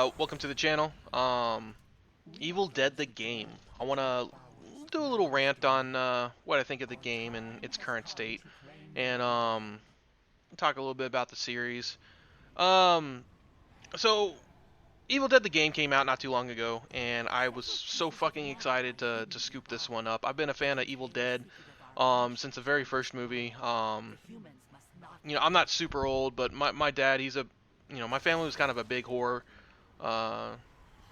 Welcome to the channel. Evil Dead the game. I want to do a little rant on what I think of the game and its current state, and talk a little bit about the series. Um, so Evil Dead the game came out not too long ago, and I was so fucking excited to scoop this one up. I've been a fan of Evil Dead since the very first movie. I'm not super old, but my dad, my family was kind of a big uh,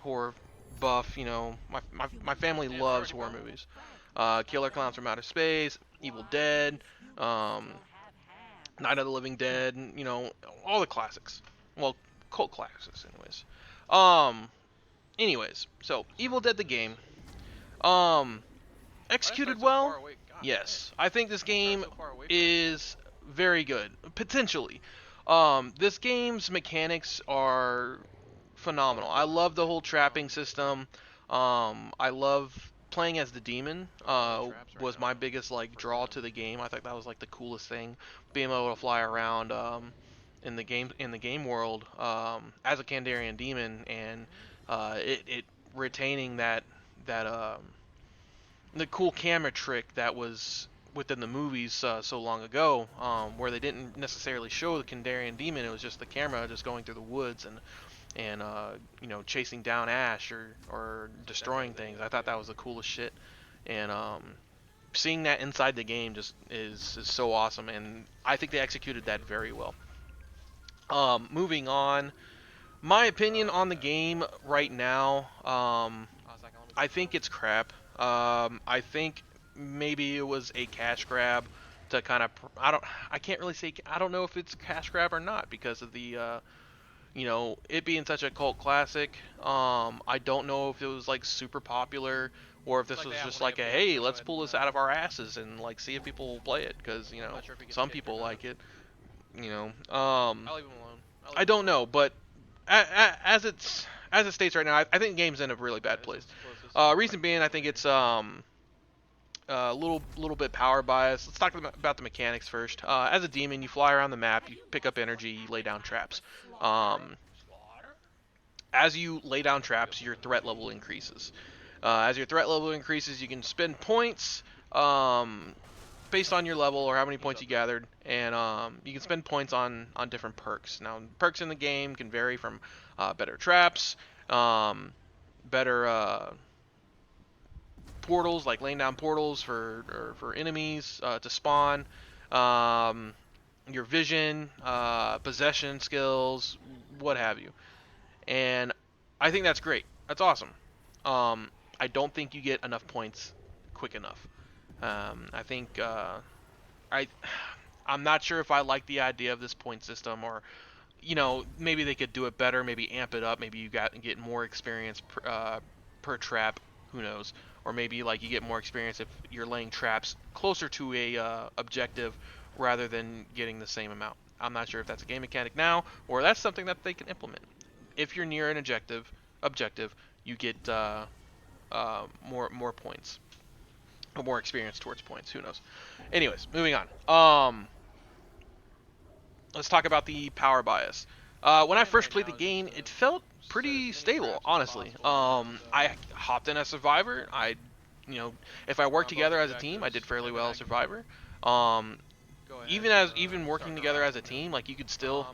horror buff. My family loves horror movies. Killer Clowns from Outer Space, Evil Dead, um, Night of the Living Dead, all the classics. Well, cult classics, anyways. Um, so Evil Dead the game, um, executed well. Yes, I think this game is very good, potentially. This game's mechanics are phenomenal. I love the whole trapping system. I love playing as the demon. Was my biggest like draw to the game. I thought that was like the coolest thing, being able to fly around in the game world as a Kandarian demon, and it retaining that the cool camera trick that was within the movies so long ago, where they didn't necessarily show the Kandarian demon. It was just the camera just going through the woods and chasing down Ash or destroying things. I thought that was the coolest shit, and seeing that inside the game just is so awesome, and I think they executed that very well. Moving on, my opinion on the game right now, I think it's crap. I think maybe it was a cash grab to kind of I can't really say, I don't know if it's a cash grab or not because of the it being such a cult classic. I don't know if it was like super popular or if this was just like a hey, let's pull this out of our asses and like see if people will play it, because some people like it. You know, I don't know, but as it states right now, I think the game's in a really bad place. Reason being, I think it's a little bit power bias. Let's talk about the mechanics first. As a demon, you fly around the map, you pick up energy, you lay down traps. Um, as you lay down traps, your threat level increases. As your threat level increases, you can spend points based on your level or how many points you gathered, and you can spend points on different perks. Now, perks in the game can vary from better traps, better portals, like laying down portals for enemies to spawn, um, your vision, possession skills, what have you. And I think that's great. That's awesome. I don't think you get enough points quick enough. I think I I'm not sure if I like the idea of this point system, or maybe they could do it better, maybe amp it up, maybe you get more experience per trap, who knows, or maybe like you get more experience if you're laying traps closer to a objective rather than getting the same amount. I'm not sure if that's a game mechanic now or that's something that they can implement. If you're near an objective, you get more points or more experience towards points. Who knows? Anyways, moving on. Let's talk about the power bias. When I first played the game, it felt pretty stable, honestly. I hopped in as Survivor. If I worked together as a team, I did fairly well as Survivor. Um, even working together as a team, like you could still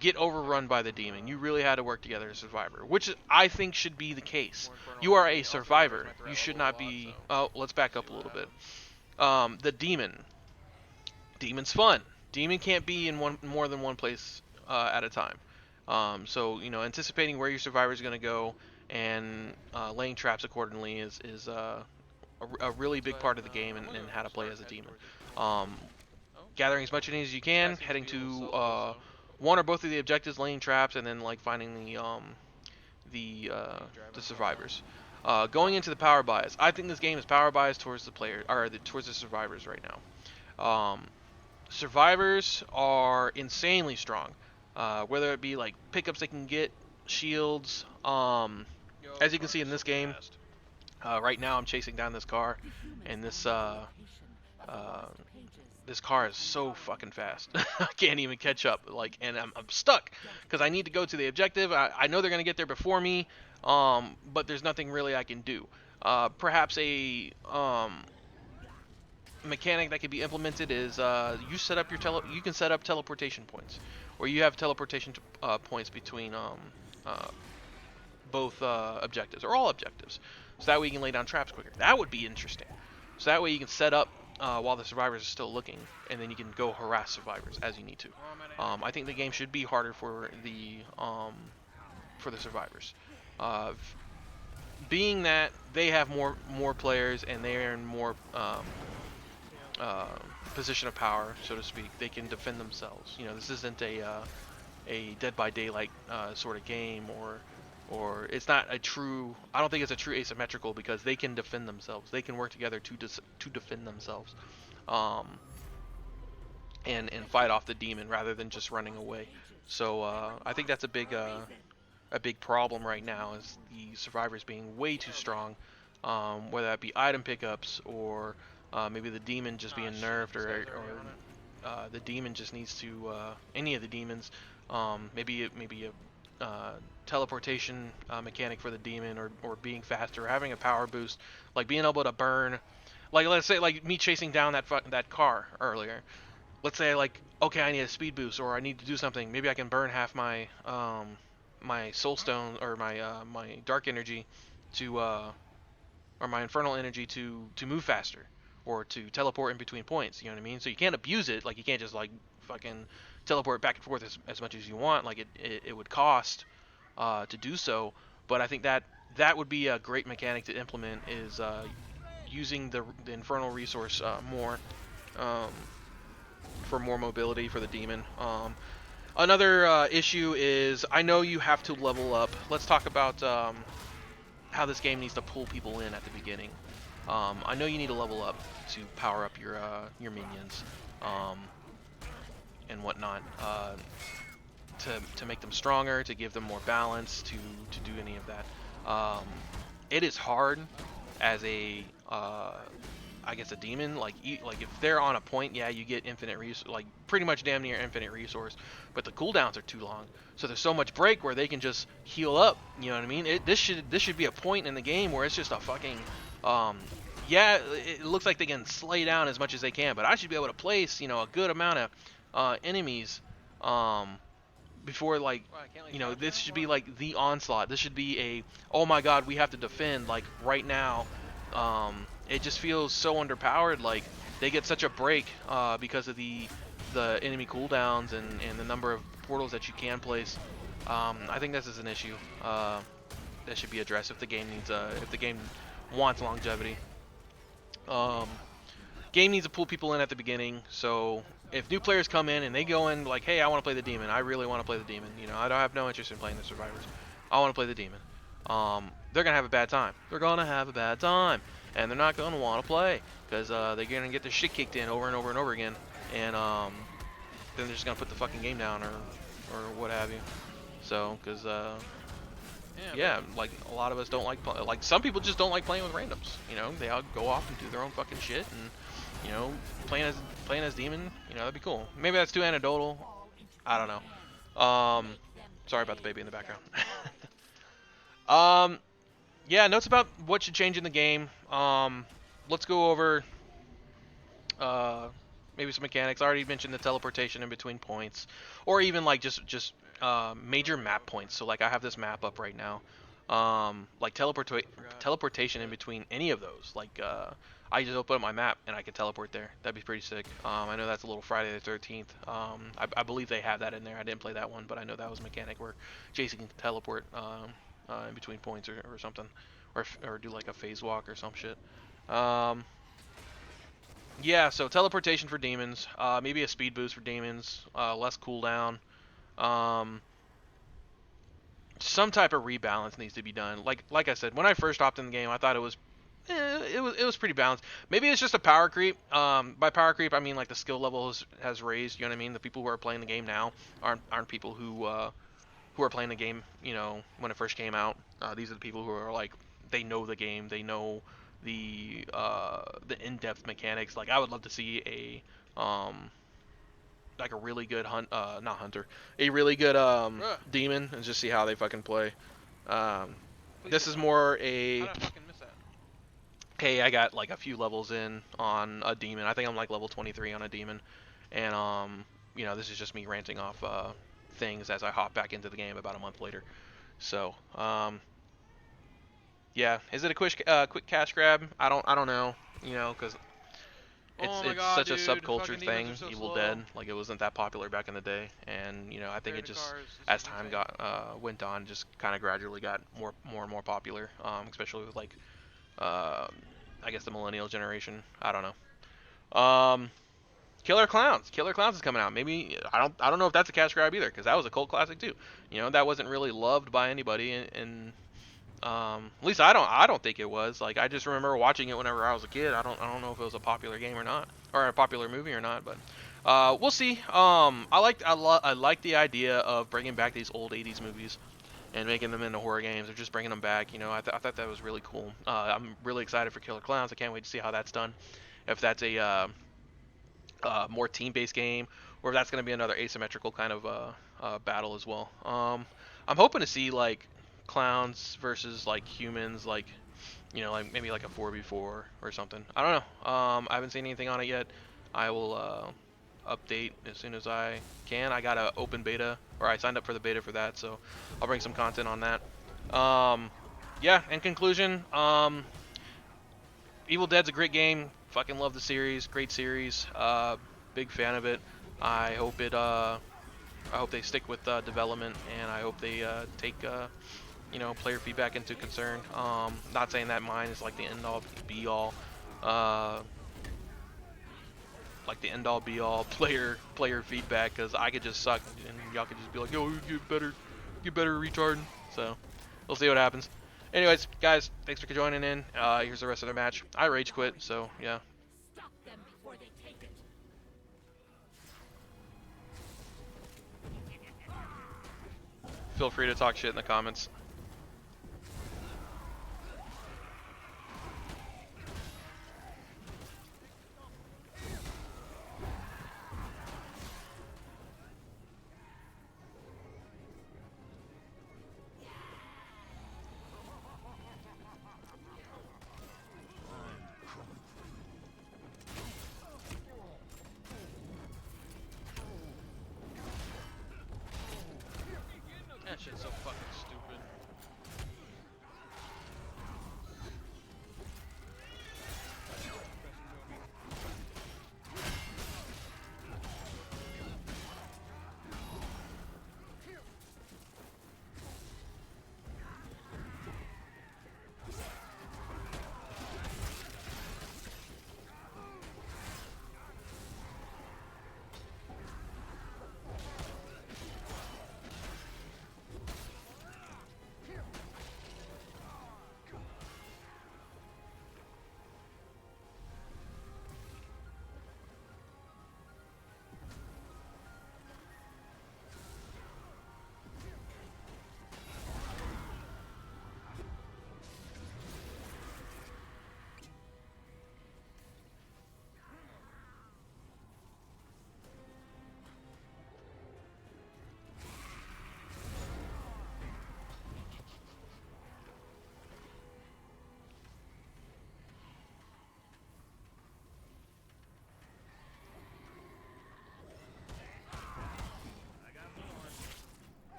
get overrun by the demon. You really had to work together as a survivor, which I think should be the case. You are a survivor. You should not be. Oh, let's back up a little bit. The demon. Demon's fun. Demon can't be in more than one place at a time. So anticipating where your survivor is going to go and laying traps accordingly is a really big part of the game, and how to play as a demon. Um, Gathering as much energy as you can, heading to one or both of the objectives, laying traps, and then like finding the survivors. Going into the power bias, I think this game is power biased towards the player, or towards the survivors right now. Survivors are insanely strong, whether it be like pickups they can get, shields. As you can see in this game, right now I'm chasing down this car, and this this car is so fucking fast. I can't even catch up. Like, and I'm stuck because I need to go to the objective. I know they're gonna get there before me, but there's nothing really I can do. Perhaps a mechanic that could be implemented is you can set up teleportation points, or you have teleportation points between uh, both objectives or all objectives, so that way you can lay down traps quicker. That would be interesting. So that way you can set up while the survivors are still looking, and then you can go harass survivors as you need to. I think the game should be harder for the survivors, uh, being that they have more players and they are in more uh, position of power, so to speak. They can defend themselves. You know, this isn't a Dead by Daylight sort of game, or it's not a true. I don't think it's a true asymmetrical because they can defend themselves. They can work together to defend themselves, um, and fight off the demon rather than just running away. So I think that's a big problem right now is the survivors being way too strong, whether that be item pickups or maybe the demon just being nerfed, or the demon just needs to any of the demons, maybe a teleportation mechanic for the demon, or being faster, or having a power boost, like being able to burn, like let's say like me chasing down that car earlier. Let's say like, okay, I need a speed boost or I need to do something. Maybe I can burn half my soul stone, or my dark energy to or my infernal energy to move faster, or to teleport in between points. You know what I mean? So you can't abuse it. Like you can't just like fucking teleport back and forth as much as you want. Like it would cost to do so. But I think that would be a great mechanic to implement, is using the infernal resource more, um, for more mobility for the demon. Another issue is, I know you have to level up. Let's talk about how this game needs to pull people in at the beginning. I know you need to level up to power up your minions, um, and whatnot, to make them stronger, to give them more balance, to do any of that. It is hard as a I guess a demon. Like if they're on a point, yeah, you get infinite like pretty much damn near infinite resource, but the cooldowns are too long. So there's so much break where they can just heal up. You know what I mean? This should be a point in the game where it's just a fucking um, yeah. It looks like they can slay down as much as they can, but I should be able to place a good amount of enemies um, before, like, this should be like the onslaught. This should be a, oh my god, we have to defend like right now. It just feels so underpowered. Like they get such a break because of the enemy cooldowns and the number of portals that you can place. I think this is an issue that should be addressed if the game wants longevity. Um, Game needs to pull people in at the beginning. So if new players come in and they go in like, hey, I want to play the demon. I really want to play the demon. I don't have no interest in playing the survivors. I want to play the demon. They're gonna have a bad time. They're gonna have a bad time, and they're not gonna want to play because they're gonna get their shit kicked in over and over and over again, and then they're just gonna put the fucking game down, or what have you. So, because yeah, like a lot of us don't like some people just don't like playing with randoms. They all go off and do their own fucking shit, and playing as demon, that'd be cool. Maybe that's too anecdotal. I don't know. Sorry about the baby in the background. um, yeah, notes about what should change in the game. Let's go over uh maybe some mechanics. I already mentioned the teleportation in between points, or even like just major map points. So like I have this map up right now. Like teleportation in between any of those. Like I just open up my map and I can teleport there. That'd be pretty sick. I know that's a little Friday the 13th. I believe they have that in there. I didn't play that one, but I know that was a mechanic where Jason can teleport in between points, or something, or do like a phase walk or some shit. Um, yeah, so teleportation for demons, maybe a speed boost for demons, less cooldown. Um, some type of rebalance needs to be done. Like I said, when I first hopped in the game, I thought it was pretty balanced. Maybe it's just a power creep. By power creep, I mean like the skill level has raised. You know what I mean? The people who are playing the game now aren't people who are playing the game, when it first came out. These are the people who are like, they know the game, they know the in-depth mechanics. Like I would love to see um, like a really good not hunter, a really good demon, and just see how they fucking play. This is more a. How did I fucking miss that? Hey, I got like a few levels in on a demon. I think I'm like level 23 on a demon, and this is just me ranting off things as I hop back into the game about a month later. So, yeah, is it a quick cash grab? I don't know, because Oh my it's god, such a dude. subculture Fucking demons thing. are so Evil slow. Dead, like it wasn't that popular back in the day, and I think it Compared to just cars, this as is time insane. went on, just kind of gradually got more and more popular, especially with like uh, I guess the millennial generation. I don't know. Killer Clowns. Killer Clowns is coming out. Maybe I don't know if that's a cash grab either, because that was a cult classic too. That wasn't really loved by anybody, and at least I don't think it was. Like I just remember watching it whenever I was a kid. I don't know if it was a popular game or not, or a popular movie or not, but we'll see. I like the idea of bringing back these old '80s movies and making them into horror games, or just bringing them back. I thought that was really cool. I'm really excited for Killer Clowns. I can't wait to see how that's done. If that's a more team-based game, or if that's going to be another asymmetrical kind of battle as well. I'm hoping to see like clowns versus like humans, like like maybe like a 4v4 or something. I don't know. I haven't seen anything on it yet. I will update as soon as I can. I got a open beta, or I signed up for the beta for that, so I'll bring some content on that. Yeah. In conclusion, Evil Dead's a great game. Fucking love the series. Great series. Big fan of it. I hope it. I hope they stick with development, and I hope they take player feedback into concern. Not saying that mine is like the end all be all. Uh, like the end all be all player feedback, because I could just suck and y'all could just be like, yo, you get better, retard. So we'll see what happens. Anyways, guys, thanks for joining in. Here's the rest of the match. I rage quit, so yeah. Stop them before they take it. Feel free to talk shit in the comments. That shit's so fucking stupid.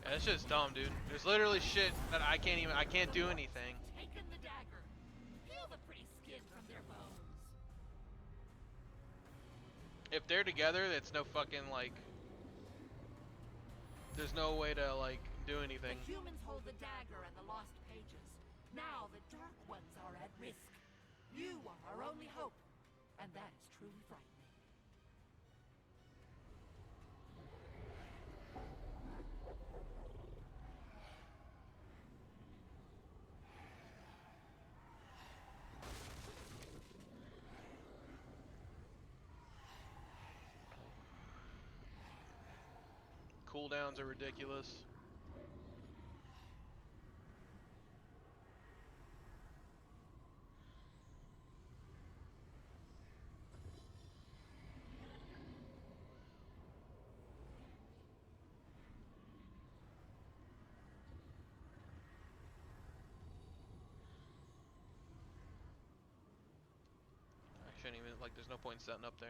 Yeah, that shit's dumb, dude. There's literally shit that I can't do anything. Taken the dagger. Feel the pretty skin from their bones. If they're together, it's no fucking like. There's no way to like do anything. The humans hold the dagger and the lost pages. Now the dark ones are at risk. You are our only hope, and that is truly frightening. cooldowns are ridiculous. I shouldn't even, like, there's no point in setting up there.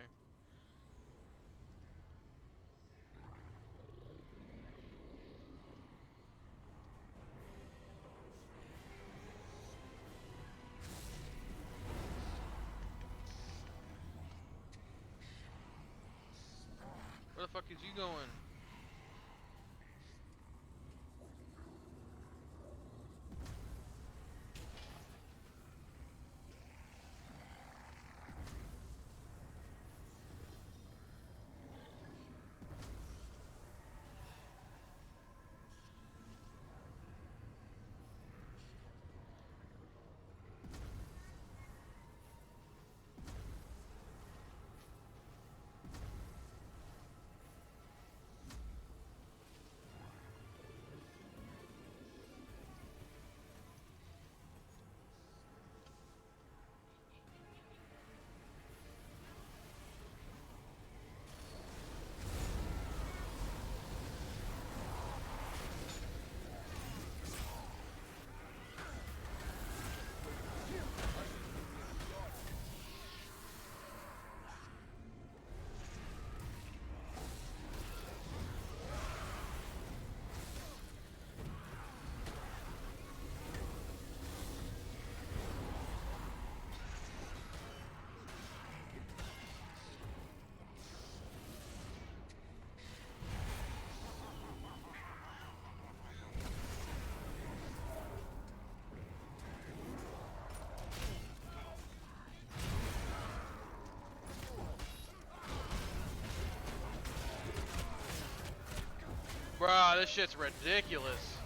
Where the fuck is you going? Bruh, this shit's ridiculous.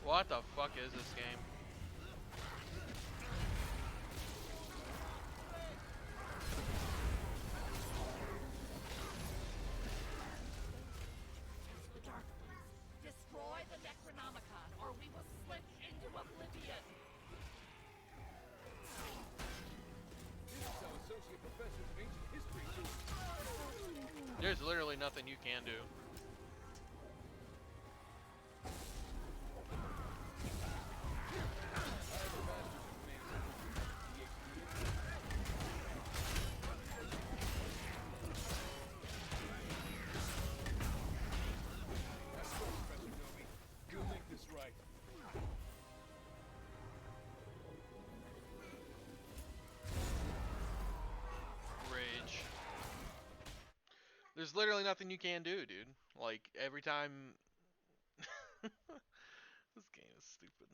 What the fuck is this game? The Dark Ones. Destroy the Necronomicon, or we will slip into oblivion. This is our associate professor of ancient history too. There's literally nothing you can do. You'll make this right. Rage. There's literally nothing you can do, dude. Like, every time... This game is stupid.